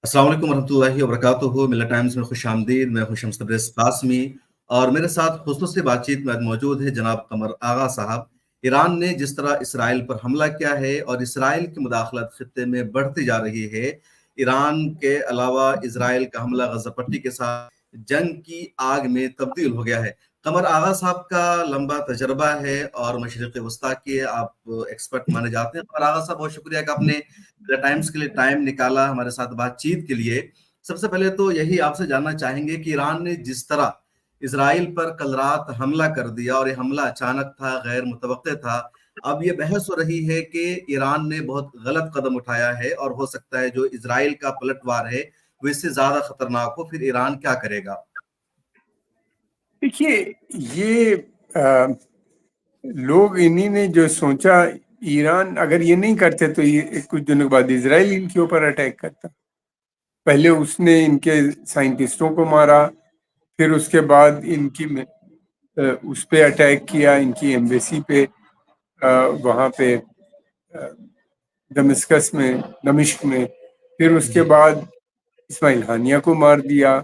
السلام علیکم ورحمۃ اللہ وبرکاتہ۔ ملا ٹائمز میں خوش آمدید۔ میں ہوں شمس تبریز قاسمی اور میرے ساتھ خصوصی بات چیت میں موجود ہے جناب قمر آغا صاحب۔ ایران نے جس طرح اسرائیل پر حملہ کیا ہے اور اسرائیل کی مداخلت خطے میں بڑھتی جا رہی ہے، ایران کے علاوہ اسرائیل کا حملہ غزہ پٹی کے ساتھ جنگ کی آگ میں تبدیل ہو گیا ہے۔ قمر آغا صاحب کا لمبا تجربہ ہے اور مشرق وسطیٰ کے آپ ایکسپرٹ مانے جاتے ہیں۔ قمر آغا صاحب، بہت شکریہ کہ آپ نے ٹائمز کے لیے ٹائم نکالا ہمارے ساتھ بات چیت کے لیے۔ سب سے پہلے تو یہی آپ سے جاننا چاہیں گے کہ ایران نے جس طرح اسرائیل پر کل رات حملہ کر دیا اور یہ حملہ اچانک تھا، غیر متوقع تھا، اب یہ بحث ہو رہی ہے کہ ایران نے بہت غلط قدم اٹھایا ہے اور ہو سکتا ہے جو اسرائیل کا پلٹ وار ہے وہ اس سے زیادہ خطرناک ہو، پھر ایران کیا کرے گا؟ دیکھیے، یہ لوگ انہی نے جو سوچا ایران اگر یہ نہیں کرتے تو یہ کچھ دنوں بعد اسرائیل ان کے اوپر اٹیک کرتا۔ پہلے اس نے ان کے سائنٹسٹوں کو مارا، پھر اس کے بعد ان کی اس پہ اٹیک کیا، ان کی ایمبیسی پہ، وہاں پہ دمشق میں، پھر اس کے بعد اسماعیل ہانیہ کو مار دیا،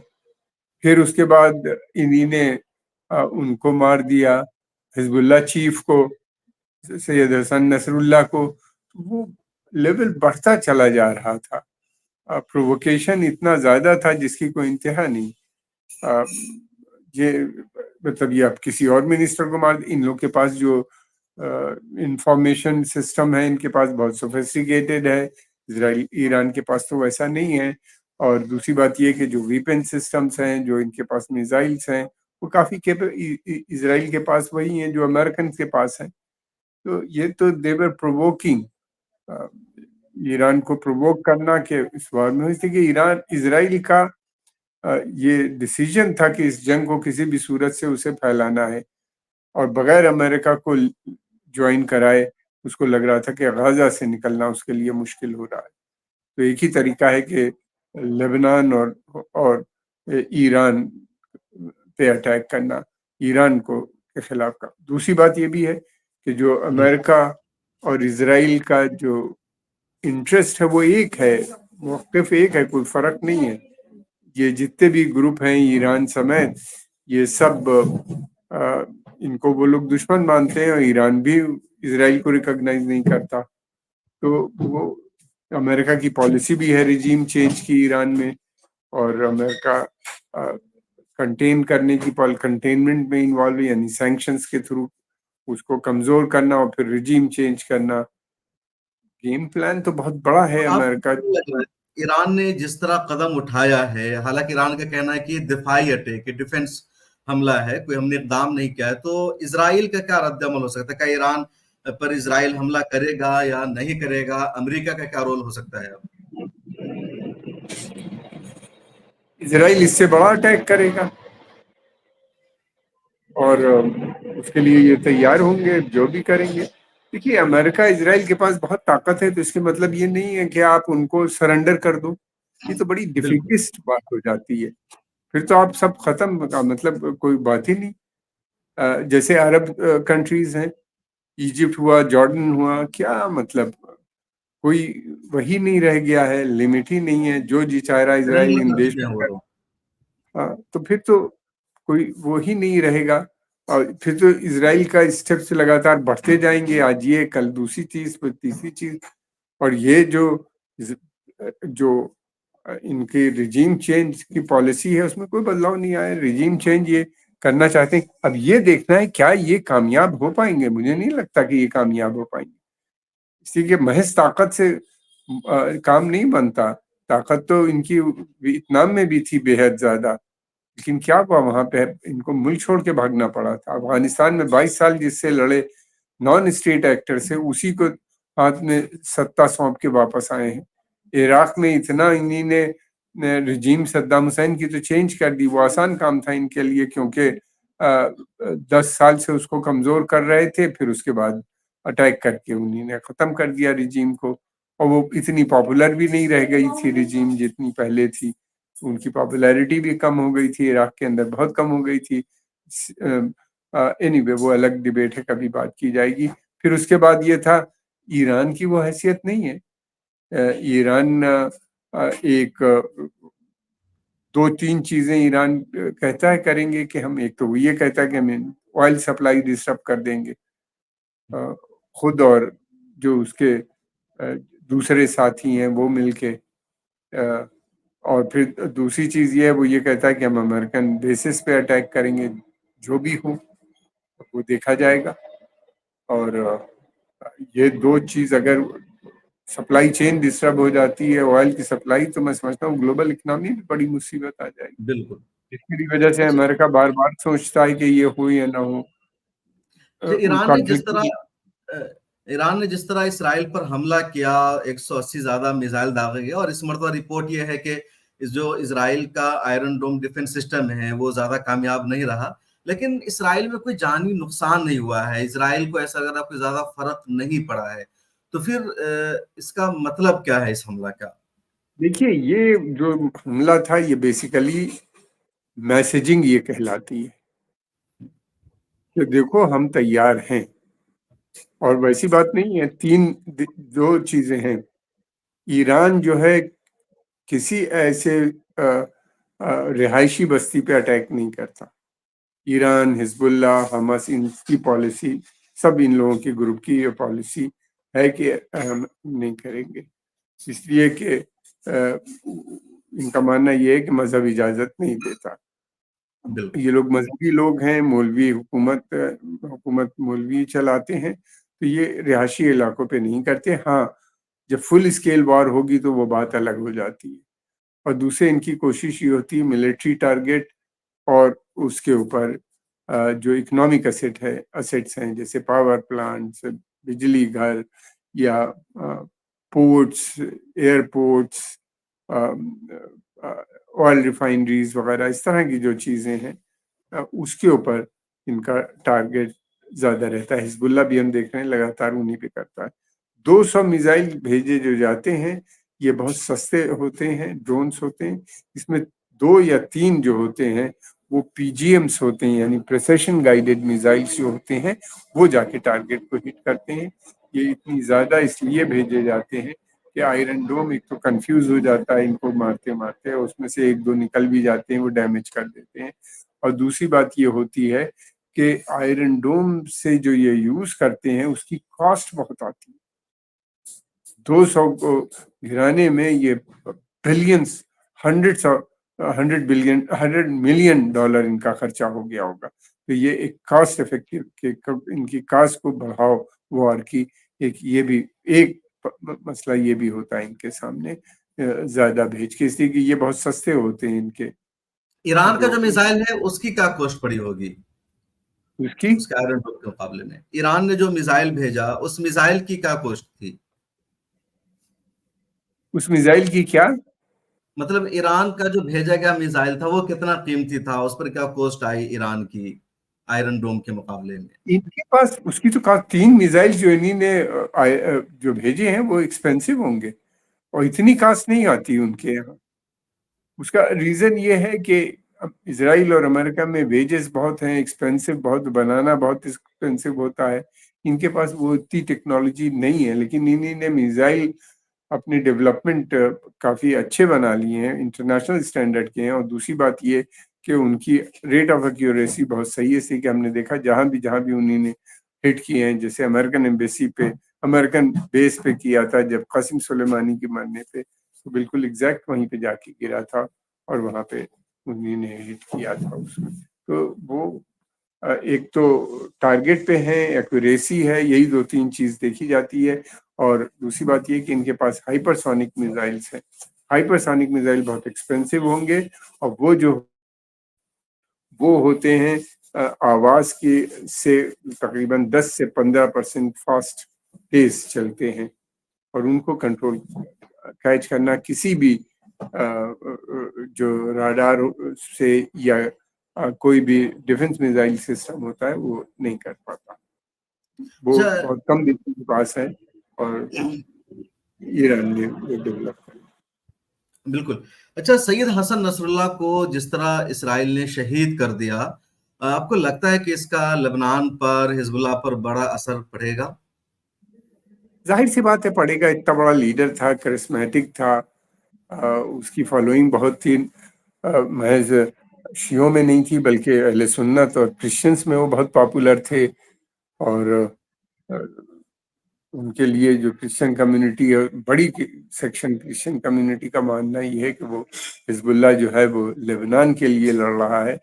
پھر اس کے بعد انہی نے ان کو مار دیا، حزب اللہ چیف کو، سید حسن نصر اللہ کو۔ وہ لیول بڑھتا چلا جا رہا تھا، پرووکیشن اتنا زیادہ تھا جس کی کوئی انتہا نہیں۔ یہ مطلب یہ اب کسی اور منسٹر کو مار، ان لوگ کے پاس جو انفارمیشن سسٹم ہے ان کے پاس بہت سوفسٹیکیٹڈ ہے، ایران کے پاس تو ویسا نہیں ہے۔ اور دوسری بات یہ کہ جو ویپن سسٹمز ہیں، جو ان کے پاس میزائلز ہیں، وہ کافی اسرائیل کے پاس وہی ہیں جو امریکن کے پاس ہیں۔ تو یہ تو دیور پرووکنگ، ایران کو پرووک کرنا کہ اس وار میں ہوئی تھی کہ اسرائیل کا یہ ڈیسیجن تھا کہ اس جنگ کو کسی بھی صورت سے اسے پھیلانا ہے، اور بغیر امریکہ کو جوائن کرائے اس کو لگ رہا تھا کہ غزہ سے نکلنا اس کے لیے مشکل ہو رہا ہے۔ تو ایک ہی طریقہ ہے کہ لبنان اور ایران پہ اٹیک کرنا، ایران کو کے خلاف کا۔ دوسری بات یہ بھی ہے کہ جو امریکہ اور اسرائیل کا جو انٹرسٹ ہے وہ ایک ہے، موقف ایک ہے، کوئی فرق نہیں ہے۔ یہ جتنے بھی گروپ ہیں ایران سمیت، یہ سب ان کو وہ لوگ دشمن مانتے ہیں، اور ایران بھی اسرائیل کو ریکگنائز نہیں کرتا۔ تو وہ امریکہ کی پالیسی بھی ہے ریجیم چینج کی ایران میں، اور امریکہ کنٹین کرنے کی کنٹینمنٹ میں انوالو، یعنی سینکشنز کے تھرو اس کو کمزور کرنا اور پھر ریجیم چینج کرنا۔ گیم پلان تو بہت بڑا ہے امریکہ۔ ایران نے جس طرح قدم اٹھایا ہے، حالانکہ ایران کا کہنا ہے کہ دفاعی اٹیک، ڈیفنس حملہ ہے، کوئی ہم نے اقدام نہیں کیا ہے، تو اسرائیل کا کیا رد عمل ہو سکتا ہے؟ کیا ایران پر اسرائیل حملہ کرے گا یا نہیں کرے گا؟ امریکہ کا کیا رول ہو سکتا ہے؟ اسرائیل اس سے بڑا اٹیک کرے گا، اور اس کے لیے یہ تیار ہوں گے، جو بھی کریں گے۔ دیکھیے، امریکہ اسرائیل کے پاس بہت طاقت ہے، تو اس کے مطلب یہ نہیں ہے کہ آپ ان کو سرنڈر کر دو۔ یہ تو بڑی بالکل ڈیفیٹسٹ بات ہو جاتی ہے، پھر تو آپ سب ختم، مطلب کوئی بات ہی نہیں۔ جیسے عرب کنٹریز ہیں، ایجپٹ ہوا، جارڈن ہوا، کیا مطلب کوئی وہی نہیں رہ گیا ہے، لمٹ ہی نہیں ہے، جو جی چاہ رہا اسرائیل ان دیش میں۔ تو پھر تو کوئی وہی نہیں رہے گا، اور پھر تو اسرائیل کا اسٹیپس لگاتار بڑھتے جائیں گے، آج یہ، کل دوسری چیز، پھر تیسری چیز۔ اور یہ جو ان کی ریجیم چینج کی پالیسی ہے اس میں کوئی بدلاؤ نہیں آیا۔ ریجیم چینج یہ کرنا چاہتے ہیں، اب یہ دیکھنا ہے کیا یہ کامیاب ہو پائیں گے۔ مجھے نہیں لگتا کہ یہ کامیاب ہو پائیں گے، اس لیے کہ محض طاقت سے کام نہیں بنتا۔ طاقت تو ان کی ویتنام میں بھی تھی بے حد زیادہ، لیکن کیا ہوا وہاں پہ ان کو ملک چھوڑ کے بھاگنا پڑا تھا۔ افغانستان میں 22 سال جس سے لڑے نان اسٹیٹ ایکٹر سے، اسی کو ہاتھ میں ستا سونپ کے واپس آئے ہیں۔ عراق میں اتنا انہی نے رجیم صدام حسین کی تو چینج کر دی، وہ آسان کام تھا ان کے لیے، کیونکہ 10 سال سے اس کو کمزور کر رہے تھے، پھر اس کے بعد اٹیک کر کے انہی نے ختم کر دیا رجیم کو، اور وہ اتنی پاپولر بھی نہیں رہ گئی تھی رجیم جتنی پہلے تھی، ان کی پاپولیرٹی بھی کم ہو گئی تھی، عراق کے اندر بہت کم ہو گئی تھی۔ اینی وے، وہ الگ ڈیبیٹ ہے، کبھی بات کی جائے گی۔ پھر اس کے بعد یہ تھا، ایران کی وہ حیثیت نہیں ہے۔ ایران ایک 2-3 چیزیں ایران کہتا ہے کریں گے کہ ہم، ایک تو وہ یہ کہتا ہے کہ ہم آئل سپلائی ڈسٹرب کر دیں گے خود، اور جو اس کے دوسرے ساتھی ہیں وہ مل کے، اور پھر دوسری چیز یہ ہے، وہ یہ کہتا ہے کہ ہم امریکن بیسس پہ اٹیک کریں گے، جو بھی ہو وہ دیکھا جائے گا۔ اور یہ دو چیز اگر سپلائی چین ڈسٹرب ہو جاتی ہے آئل کی سپلائی، تو میں سمجھتا ہوں گلوبل اکنامی میں بڑی مصیبت آ جائے گی، بالکل۔ جس کی وجہ سے اچھا امریکہ بار بار سوچتا ہے کہ یہ ہو یا نہ ہو۔ ایران نے جس کانفلکٹ طرح اسرائیل پر حملہ کیا، 180 زیادہ میزائل داغے گئے، اور اس مرتبہ رپورٹ یہ ہے کہ جو اسرائیل کا آئرن ڈوم ڈیفنس سسٹم ہے وہ زیادہ کامیاب نہیں رہا، لیکن اسرائیل میں کوئی جانی نقصان نہیں ہوا ہے، اسرائیل کو ایسا لگ رہا کوئی زیادہ فرق نہیں پڑا ہے، تو پھر اس کا مطلب کیا ہے اس حملہ کا؟ دیکھیے، یہ جو حملہ تھا یہ بیسیکلی میسیجنگ یہ کہلاتی ہے کہ دیکھو ہم تیار ہیں، اور ویسی بات نہیں ہے۔ دو چیزیں ہیں، ایران جو ہے کسی ایسے رہائشی بستی پہ اٹیک نہیں کرتا۔ ایران، حزب اللہ، حماس، ان کی پالیسی، سب ان لوگوں کے گروپ کی یہ پالیسی ہے کہ ہم نہیں کریں گے، اس لیے کہ ان کا ماننا یہ ہے کہ مذہب اجازت نہیں دیتا۔ بالکل یہ لوگ مذہبی لوگ ہیں، مولوی حکومت مولوی چلاتے ہیں، تو یہ رہائشی علاقوں پہ نہیں کرتے۔ ہاں، جب فل اسکیل وار ہوگی تو وہ بات الگ ہو جاتی ہے۔ اور دوسرے ان کی کوشش یہ ہوتی ہے ملٹری ٹارگیٹ، اور اس کے اوپر جو اکنامک اسیٹس ہیں جیسے پاور پلانٹس، بجلی گھر، یا پورٹس، ایئرپورٹس، آئل ریفائنریز وغیرہ، اس طرح کی جو چیزیں ہیں اس کے اوپر ان کا ٹارگیٹ زیادہ رہتا ہے۔ حزب اللہ بھی ہم دیکھ رہے ہیں لگاتار انہی پہ کرتا ہے۔ 200 میزائل بھیجے جو جاتے ہیں، یہ بہت سستے ہوتے ہیں، ڈرونز ہوتے ہیں، اس میں 2 یا 3 جو ہوتے ہیں وہ پی جی ایمز ہوتے ہیں، یعنی پریسیشن گائیڈڈ میزائلز جو ہوتے ہیں وہ جا کے ٹارگیٹ کو ہٹ کرتے ہیں۔ یہ اتنی زیادہ اس لیے بھیجے جاتے ہیں کہ آئرن ڈوم ایک تو کنفیوز ہو جاتا ہے ان کو مارتے اس میں سے 1-2 نکل بھی جاتے ہیں، وہ ڈیمیج کر دیتے ہیں۔ اور دوسری بات یہ ہوتی ہے کہ آئرن ڈوم سے جو یہ یوز کرتے ہیں اس کی کاسٹ بہت آتی ہے۔ 200 کو گرانے میں یہ بلینس، 100 ملین ڈالر ان کا خرچہ ہو گیا ہوگا۔ تو یہ ایک کاسٹ افیکٹو کہ ان کی کاسٹ کو بڑھاؤ وار کی، ایک مسئلہ یہ بھی ہوتا ہے ان کے سامنے زیادہ بھیج کے، اس لیے کہ یہ بہت سستے ہوتے ہیں ان کے ایران کا جو جو میزائل ہے اس کی کیا کوسٹ پڑی ہوگی اس کی اس کے آئرن ڈوم کے مقابلے میں؟ ایران نے جو میزائل بھیجا اس میزائل کی کیا کوسٹ تھی؟ اس میزائل کی کیا؟ مطلب ایران کا جو بھیجا گیا میزائل تھا وہ کتنا قیمتی تھا، اس پر کیا کوسٹ آئی ایران کی آئرن ڈوم کے مقابلے میں؟ ان کے پاس اس کی تو 3 میزائل جو انہی نے جو بھیجے ہیں وہ ایکسپینسو ہوں گے، اور اتنی کاسٹ نہیں آتی ان کے یہاں۔ اس کا ریزن یہ ہے کہ اسرائیل اور امریکہ میں ویجز بہت ہیں، ایکسپینسو بہت، بنانا بہت ایکسپینسو ہوتا ہے، ان کے پاس وہ اتنی ٹیکنالوجی نہیں ہے، لیکن انہی نے میزائل اپنی ڈیولپمنٹ کافی اچھے بنا لیے ہیں، انٹرنیشنل اسٹینڈرڈ کے ہیں۔ اور دوسری بات یہ کہ ان کی ریٹ آف ایکیوریسی بہت صحیح ہے، اس لیے کہ ہم نے دیکھا جہاں بھی انہوں نے ہٹ کیے ہیں، جیسے امریکن ایمبیسی پہ، امریکن بیس پہ کیا تھا جب قاسم سلیمانی کے مرنے پہ، تو بالکل ایگزیکٹ وہیں پہ جا کے گرا تھا، اور وہاں پہ انہوں نے ہٹ کیا تھا اس میں۔ تو وہ ایک تو ٹارگیٹ پہ ہے، ایکوریسی ہے، یہی 2-3 چیز دیکھی جاتی ہے۔ اور دوسری بات یہ کہ ان کے پاس ہائپر سونک میزائلز ہیں۔ ہائپر سونک میزائل بہت ایکسپینسو ہوں گے، اور وہ ہوتے ہیں آواز کی سے تقریباً 10 سے 15% فاسٹ تیز چلتے ہیں، اور ان کو کنٹرول کیچ کرنا کسی بھی جو راڈار سے یا کوئی بھی ڈیفنس میزائل سسٹم ہوتا ہے وہ نہیں کر پاتا۔ وہ اچھا بہت کم دیشوں کے پاس ہے، اور ایران نے وہ ڈیولپ کر۔ بالکل۔ اچھا، سید حسن نصر اللہ کو جس طرح اسرائیل نے شہید کر دیا، آپ کو لگتا ہے کہ اس کا لبنان پر، حزب اللہ پر بڑا اثر پڑے گا؟ ظاہر سی بات ہے پڑے گا، اتنا بڑا لیڈر تھا، کرسمیٹک تھا، اس کی فالوئنگ بہت تھی، محض شیعوں میں نہیں تھی بلکہ اہل سنت اور کرسچنس میں وہ بہت پاپولر تھے. اور ان کے لیے جو کرسچن کمیونٹی ہے، بڑی سیکشن کرسچن کمیونٹی کا ماننا یہ ہے کہ وہ حزب اللہ جو ہے وہ لبنان کے لیے لڑ رہا ہے.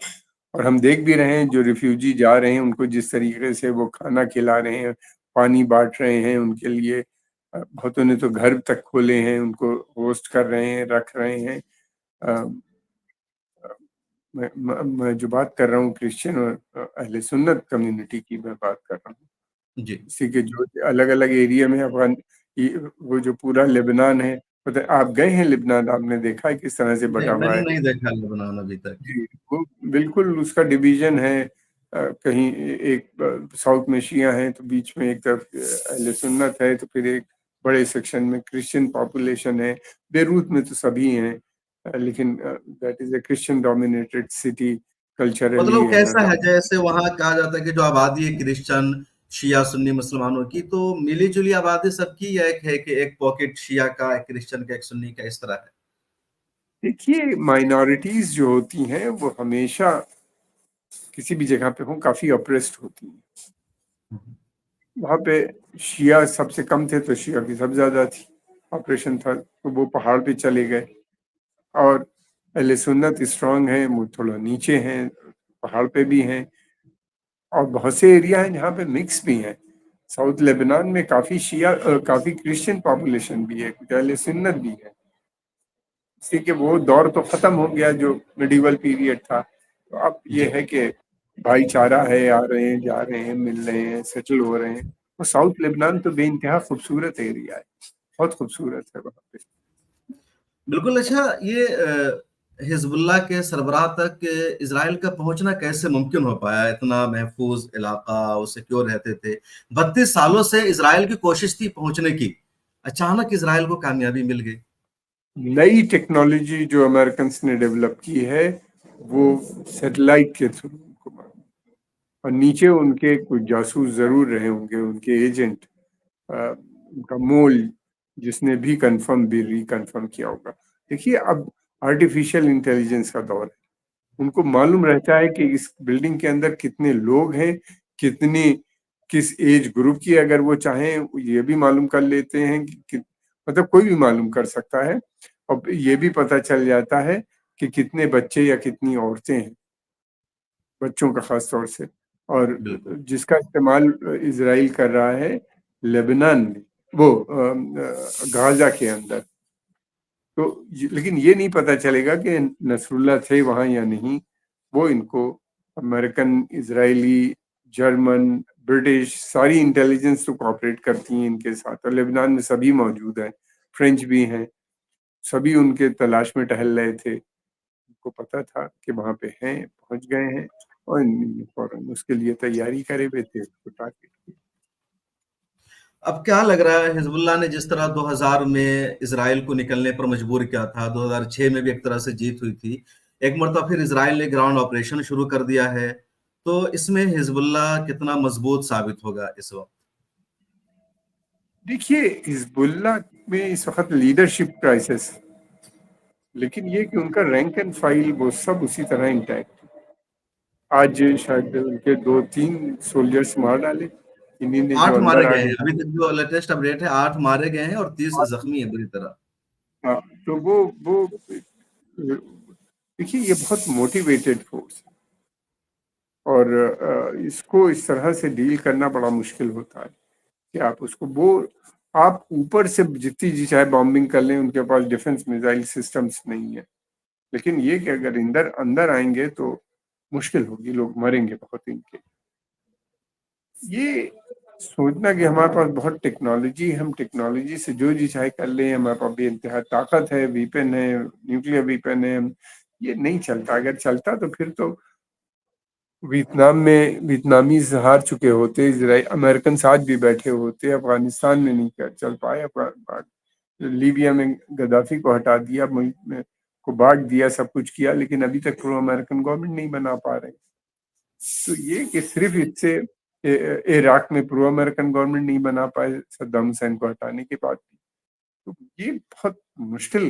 اور ہم دیکھ بھی رہے ہیں جو ریفیوجی جا رہے ہیں ان کو جس طریقے سے وہ کھانا کھلا رہے ہیں، پانی بانٹ رہے ہیں ان کے لیے. بہتوں نے تو گھر تک کھولے ہیں، ان کو ہوسٹ کر رہے ہیں، رکھ رہے ہیں. میں جو بات کر رہا ہوں کرسچن اور اہل سنت کمیونٹی کی میں بات کر رہا ہوں. جی اسی کے جو الگ الگ ایریا میں وہ جو پورا لبنان ہے. آپ گئے ہیں لبنان؟ آپ نے دیکھا ہے کس طرح سے بٹا نہیں، میں ہوا نے ہے؟ نہیں دیکھا لبنان ابھی تک. جی، وہ بالکل اس کا ڈویژن ہے. کہیں ایک ساؤتھ میں شیعہ ہیں تو بیچ میں ایک طرف اہل سنت ہے، تو پھر ایک بڑے سیکشن میں کرسچن پاپولیشن ہے. بیروت میں تو سبھی ہیں، لیکن that is a Christian dominated city culturally مطلب ہے. کیسا ہے، جیسے وہاں کہا جاتا ہے کہ جو آبادی ہے کرسچن شیعہ سنی مسلمانوں کی، تو ملی جلی آبادی سب کی، یا ایک ہے کہ ایک پاکٹ شیعہ کا، ایک کرسچن کا، ایک سنی کا، اس طرح ہے؟ دیکھیے، مائنورٹیز جو ہوتی ہیں وہ ہمیشہ کسی بھی جگہ پہ ہوں کافی اپریسڈ ہوتی ہیں. وہاں پہ شیعہ سب سے کم تھے تو شیعہ کی سب زیادہ تھی، آپریشن تھا تو وہ پہاڑ پہ چلے گئے. اور اہل سنت اسٹرانگ ہیں، وہ تھوڑا نیچے ہیں، پہاڑ پہ بھی ہیں. اور بہت سے ایریا ہیں جہاں پہ مکس بھی ہیں. ساؤتھ لیبنان میں کافی شیعہ، کافی کرسچن پاپولیشن بھی ہے، کچھ اہل سنت بھی ہے. اسی کہ وہ دور تو ختم ہو گیا جو میڈیول پیریڈ تھا. تو اب جی یہ ہے کہ بھائی چارہ ہے، آ رہے ہیں، جا رہے ہیں، مل رہے ہیں، سیٹل ہو رہے ہیں. وہ ساؤتھ لیبنان تو بے انتہا خوبصورت ایریا ہے، بہت خوبصورت ہے وہاں پہ. بالکل. اچھا، یہ حزب اللہ کے سربراہ تک اسرائیل کا پہنچنا کیسے ممکن ہو پایا؟ اتنا محفوظ علاقہ، وہ سیکیور رہتے تھے. 32 سالوں سے اسرائیل کی کوشش تھی پہنچنے کی، اچانک اسرائیل کو کامیابی مل گئی. نئی ٹیکنالوجی جو امریکنس نے ڈیولپ کی ہے وہ سیٹلائٹ کے تھرو، اور نیچے ان کے کچھ جاسوس ضرور رہے ہوں گے، ان کے ایجنٹ، ان کا مول، جس نے بھی کنفرم بھی ری کنفرم کیا ہوگا. دیکھیے، اب آرٹیفیشل انٹیلیجنس کا دور ہے. ان کو معلوم رہتا ہے کہ اس بلڈنگ کے اندر کتنے لوگ ہیں، کس ایج گروپ کی. اگر وہ چاہیں یہ بھی معلوم کر لیتے ہیں کہ مطلب کوئی بھی معلوم کر سکتا ہے. اور یہ بھی پتہ چل جاتا ہے کہ کتنے بچے یا کتنی عورتیں ہیں، بچوں کا خاص طور سے. اور بالکل جس کا استعمال اسرائیل کر رہا ہے لیبنان میں، وہ غازہ کے اندر. تو لیکن یہ نہیں پتہ چلے گا کہ نصر اللہ تھے وہاں یا نہیں. وہ ان کو امریکن، اسرائیلی، جرمن، برٹش ساری انٹیلیجنس تو کوآپریٹ کرتی ہیں ان کے ساتھ. اور لبنان میں سبھی موجود ہیں، فرینچ بھی ہیں. سبھی ان کے تلاش میں ٹہل رہے تھے. ان کو پتہ تھا کہ وہاں پہ ہیں، پہنچ گئے ہیں، اور فوراً اس کے لیے تیاری کرے ہوئے تھے. اس کو ٹارگٹ کیا. اب کیا لگ رہا ہے، حزب اللہ نے جس طرح 2000 میں اسرائیل کو نکلنے پر مجبور کیا تھا، 2006 میں بھی ایک طرح سے جیت ہوئی تھی، ایک مرتبہ پھر اسرائیل نے گراؤنڈ آپریشن شروع کر دیا ہے، تو اس میں حزب اللہ کتنا مضبوط ثابت ہوگا اس وقت؟ دیکھیے، حزب اللہ میں اس وقت لیڈرشپ کرائسس، لیکن یہ کہ ان کا رینک اینڈ فائل وہ سب اسی طرح انٹیکٹ. آج شاید ان کے 2-3 سولجرز مار ڈالے انہیں نے جو 8 اندر مارے آ گئے ہیں، گئے. ابھی تک جو لیٹسٹ اپڈیٹ ہے 8 مارے گئے ہیں اور 30 زخمی ہیں بری طرح. ہاں، تو وہ دیکھیے، یہ بہت موٹیویٹڈ فورس ہے، اور اس کو اس طرح سے ڈیل کرنا بڑا مشکل ہوتا ہے کہ آپ اس کو آپ اوپر سے جتنی جی چاہے بامبنگ کر لیں، ان کے پاس ڈیفنس میزائل سسٹمز نہیں ہے. لیکن یہ کہ اگر اندر آئیں گے تو مشکل ہوگی، لوگ مریں گے بہت ان کے. یہ سوچنا کہ ہمارے پاس بہت ٹیکنالوجی، ہم ٹیکنالوجی سے جو جی چاہے کر لیں، ہمارے پاس بے انتہا طاقت ہے، ویپن ہے، نیوکلیر ویپن ہے، یہ نہیں چلتا. اگر چلتا تو پھر تو ویتنام میں ویتنامیز ہار چکے ہوتے، امریکن ساتھ بھی بیٹھے ہوتے، افغانستان میں نہیں چل پائے. لیبیا میں گدافی کو ہٹا دیا، ملک میں کو بانٹ دیا، سب کچھ کیا، لیکن ابھی تک پرو امریکن گورنمنٹ نہیں بنا پا رہے. تو یہ کہ صرف اس سے عراق میں پرو امریکن گورنمنٹ نہیں بنا پائے صدام حسین کو ہٹانے کے بعد بھی، تو یہ بہت مشکل